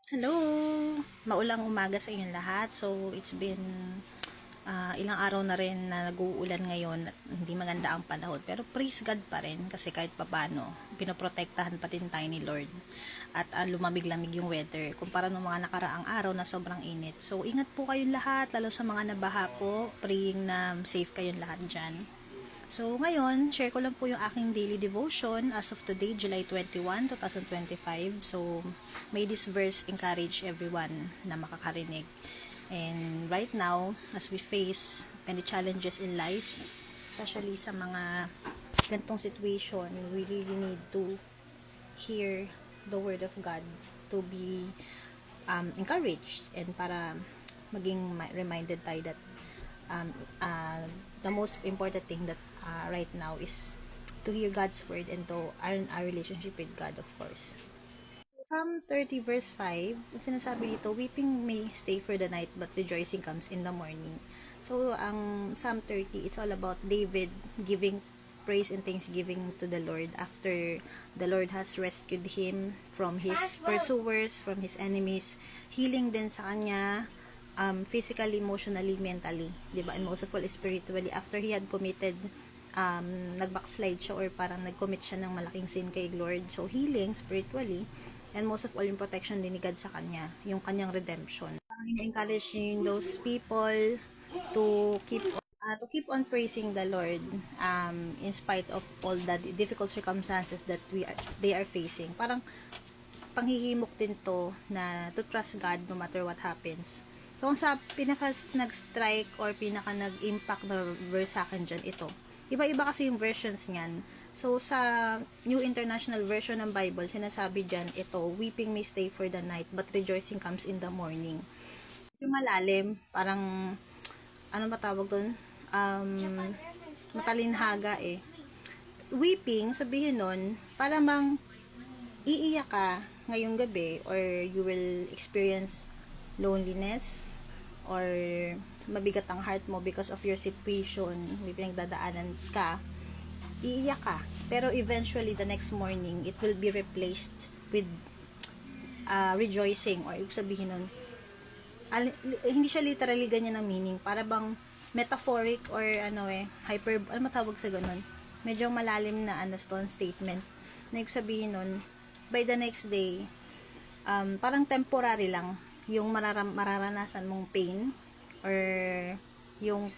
Hello! Maulang umaga sa inyong lahat. So, it's been ilang araw na rin na nag-uulan ngayon at hindi maganda ang panahon. Pero praise God pa rin kasi kahit papano, pinoprotektahan pa din tayo ni Lord. At lumamig-lamig yung weather kumpara ng mga nakaraang araw na sobrang init. So, ingat po kayong lahat, lalo sa mga nabaha po. Praying na safe kayong lahat dyan. So, ngayon, share ko lang po yung aking daily devotion as of today, July 21, 2025. So, may this verse encourage everyone na makakarinig. And right now, as we face many challenges in life, especially sa mga ganitong situation, we really need to hear the word of God to be encouraged and para maging reminded tayo that um, uh, the most important thing that right now is to hear God's word and to earn our relationship with God, of course. Psalm 30 verse 5, ang sinasabi dito, weeping may stay for the night but rejoicing comes in the morning. So, ang Psalm 30, it's all about David giving praise and thanksgiving to the Lord after the Lord has rescued him from his pursuers, from his enemies, healing din sa kanya physically, emotionally, mentally, 'di ba? And most of all spiritually after he had committed nag-backslide siya or parang nag-commit siya ng malaking sin kay Lord. So healing spiritually and most of all yung protection din ni God sa kanya, yung kanyang redemption. Parang encourage niyo those people to keep on praising the Lord in spite of all the difficult circumstances that they are facing. Parang panghihimok din to na to trust God no matter what happens. So, kung sa pinaka nag-strike or pinaka nag-impact na verse sa akin dyan, ito. Iba-iba kasi yung versions niyan. So, sa New International Version ng Bible, sinasabi dyan, ito, weeping may stay for the night, but rejoicing comes in the morning. Yung malalim, parang, ano matawag doon? Matalinhaga eh. Weeping, sabihin nun, para mang iiyak ka ngayong gabi or you will experience loneliness or mabigat ang heart mo because of your situation, may pinagdadaanan ka, iiyak ka. Pero eventually, the next morning, it will be replaced with rejoicing or ibig sabihin nun, hindi siya literally ganyan ang meaning. Para bang metaphoric or ano matawag sa ganun? Medyo malalim na stone statement. Na ibig sabihin nun, by the next day, parang temporary lang yung mararanasan mong pain or yung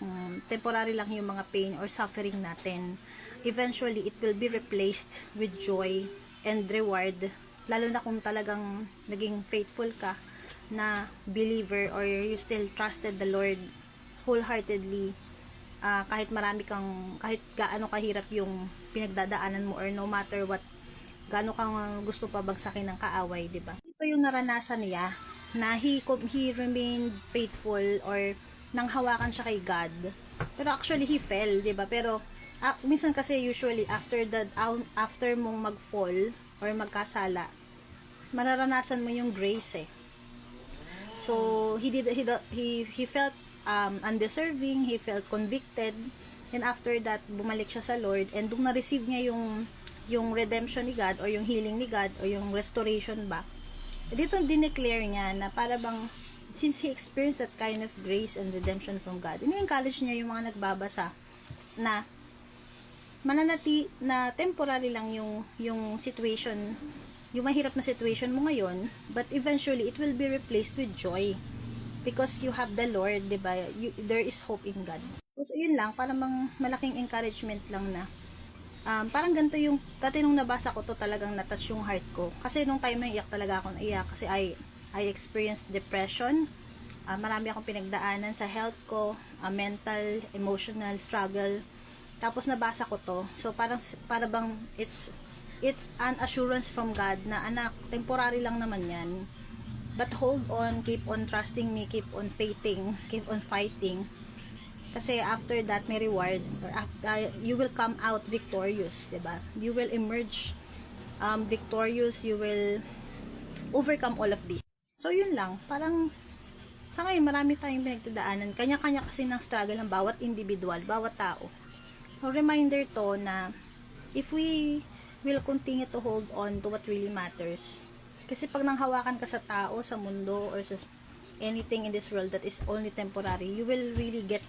temporary lang yung mga pain or suffering natin. Eventually, it will be replaced with joy and reward. Lalo na kung talagang naging faithful ka na believer or you still trusted the Lord wholeheartedly kahit kahit gaano kahirap yung pinagdadaanan mo or no matter what gaano kang gusto pa bagsakin ng kaaway, di ba? Ito yung naranasan niya na he remained faithful or nang hawakan siya kay God. Pero actually he fell, 'di ba? Pero minsan kasi usually after mong mag-fall or magkasala, mararanasan mo yung grace eh. So he felt undeserving, he felt convicted, and after that bumalik siya sa Lord and nung na-receive niya yung redemption ni God or yung healing ni God or yung restoration back, dito dineclare niya na para bang since he experienced that kind of grace and redemption from God, ini-encourage niya yung mga nagbabasa na mananati na temporary lang yung situation, yung mahirap na situation mo ngayon, but eventually it will be replaced with joy because you have the Lord, diba? There is hope in God. So yun lang, para malaking encouragement lang na parang ganito yung dati nung nabasa ko to talagang na-touch yung heart ko kasi nung time na iyak talaga ako naiyak kasi I experienced depression. Marami akong pinagdaanan sa health ko, mental, emotional struggle. Tapos nabasa ko to. So para bang it's an assurance from God na anak, temporary lang naman 'yan. But hold on, keep on trusting me, keep on faithing, keep on fighting. Kasi after that may reward or you will come out victorious, 'di ba? You will emerge victorious, you will overcome all of this. So yun lang, parang sa ngayon marami tayong pinagdadaanan. Kanya-kanya kasi ng struggle ng bawat individual, bawat tao. So reminder to na if we will continue to hold on to what really matters, Kasi pag nanghawakan ka sa tao, sa mundo, or sa anything in this world that is only temporary, you will really get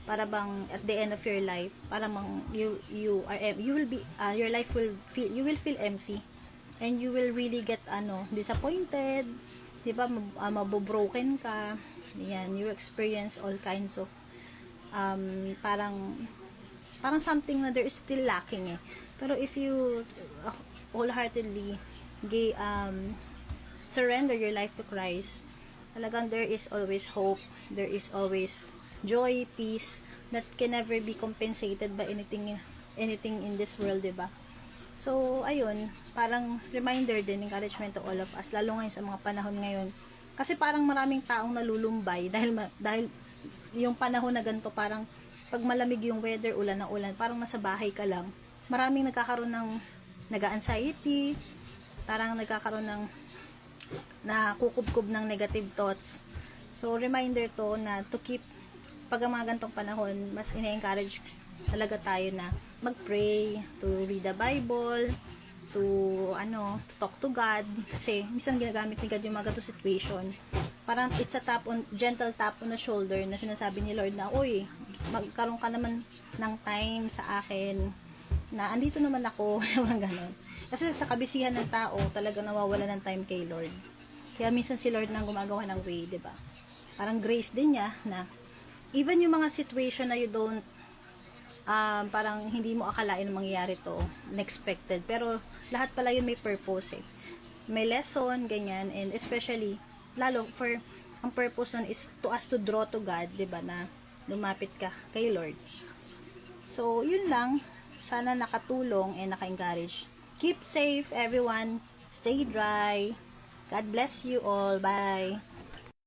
para bang at the end of your life, para bang you will be your life will feel, you will feel empty, and you will really get disappointed, 'di ba? Mabobroken ka. Yan, you experience all kinds of parang something na there is still lacking eh. Pero if you wholeheartedly surrender your life to Christ, talagang there is always hope, there is always joy, peace that can never be compensated by anything in this world, 'di ba? So ayun, parang reminder din, encouragement to all of us, lalo ngayon sa mga panahon ngayon. Kasi parang maraming taong nalulumbay dahil yung panahon na ganito, parang pag malamig yung weather, ulan na ulan, parang nasa bahay ka lang. Maraming nagkakaroon ng anxiety, parang nagkakaroon ng nakukubkub ng negative thoughts. So, reminder to na to keep, pag ang mga gantong panahon, mas ina-encourage talaga tayo na mag-pray, to read the Bible, to talk to God. Kasi, minsan ginagamit ni God yung mga gantong situation. Parang it's a gentle tap on the shoulder na sinasabi ni Lord na, uy, magkaroon ka naman ng time sa akin, na andito naman ako, yung gano'n. Kasi sa kabisihan ng tao, talaga nawawala ng time kay Lord. Kaya minsan si Lord nang gumagawa ng way, 'di ba? Parang grace din niya na even yung mga situation na you don't parang hindi mo akalain mangyayari to, unexpected, pero lahat pala yun may purpose eh. May lesson, ganyan, and especially lalo ang purpose nun is to us to draw to God, 'di ba, na lumapit ka kay Lord. So, yun lang. Sana nakatulong and naka-encourage. Keep safe, everyone. Stay dry. God bless you all. Bye.